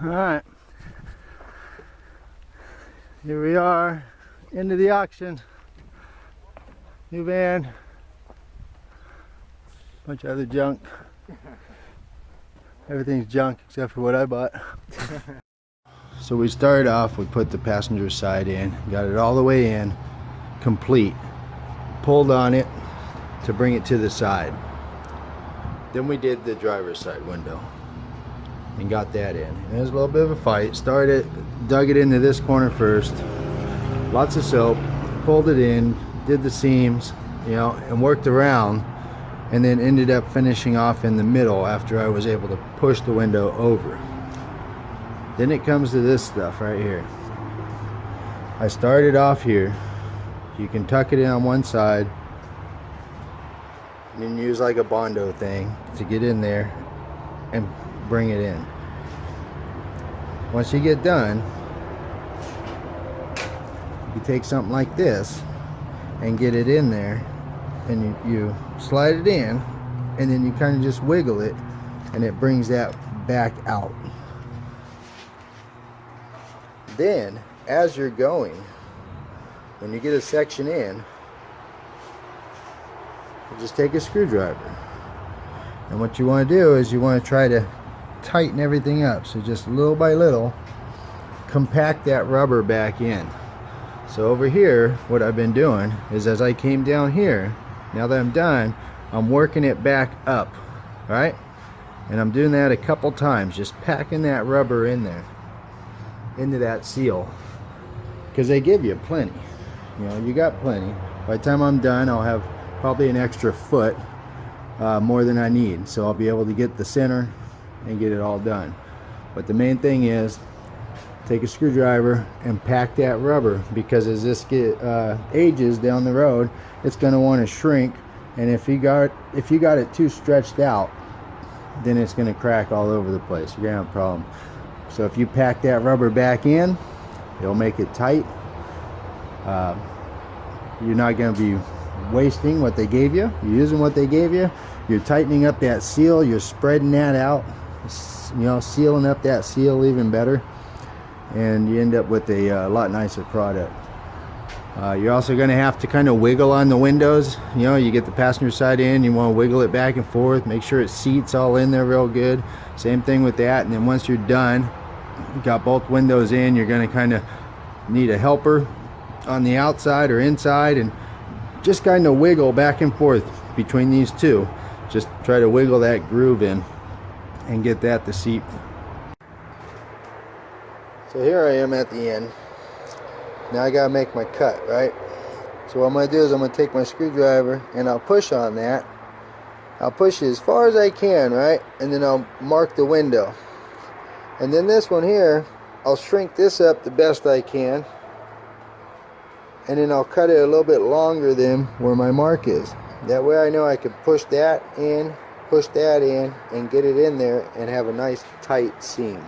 Alright, here we are, into the auction. New van, bunch of other junk. Everything's junk except for what I bought. So we started off, we put the passenger side in, got it all the way in, complete. Pulled on it to bring it to the side. Then we did the driver's side window and got that in. And it was a little bit of a fight. Dug it into this corner first. Lots of soap. Pulled it in, did the seams, you know, and worked around, and then ended up finishing off in the middle after I was able to push the window over. Then it comes to this stuff right here. I started off here. You can tuck it in on one side and then use like a Bondo thing to get in there and bring it in. Once you get done, you take something like this and get it in there, and you slide it in, and then you kind of just wiggle it, and it brings that back out. Then as you're going, when you get a section in, you just take a screwdriver, and what you want to do is you want to try to tighten everything up. So just little by little compact that rubber back in. So over here, what I've been doing is, as I came down here, now that I'm done, I'm working it back up, right? And I'm doing that a couple times, just packing that rubber in there into that seal, because they give you plenty. You know, you got plenty. By the time I'm done, I'll have probably an extra foot more than I need, so I'll be able to get the center and get it all done. But the main thing is, take a screwdriver and pack that rubber, because as this ages down the road, it's going to want to shrink, and if you got it too stretched out, then it's going to crack all over the place. You're going to have a problem. So if you pack that rubber back in, it'll make it tight. You're not going to be wasting what they gave you. You're using what they gave you. You're tightening up that seal. You're spreading that out, you know, sealing up that seal even better, and you end up with a lot nicer product. You're also going to have to kind of wiggle on the windows. You know, you get the passenger side in, you want to wiggle it back and forth, make sure it seats all in there real good. Same thing with that. And then once you're done, you got both windows in, you're going to kind of need a helper on the outside or inside, and just kind of wiggle back and forth between these two. Just try to wiggle that groove in and get that to seat. So here I am at the end. Now I gotta make my cut, right? So what I'm gonna do is I'm gonna take my screwdriver and I'll push on that. I'll push it as far as I can, right? And then I'll mark the window. And then this one here, I'll shrink this up the best I can, and then I'll cut it a little bit longer than where my mark is. That way I know I can push that in, and get it in there and have a nice tight seam.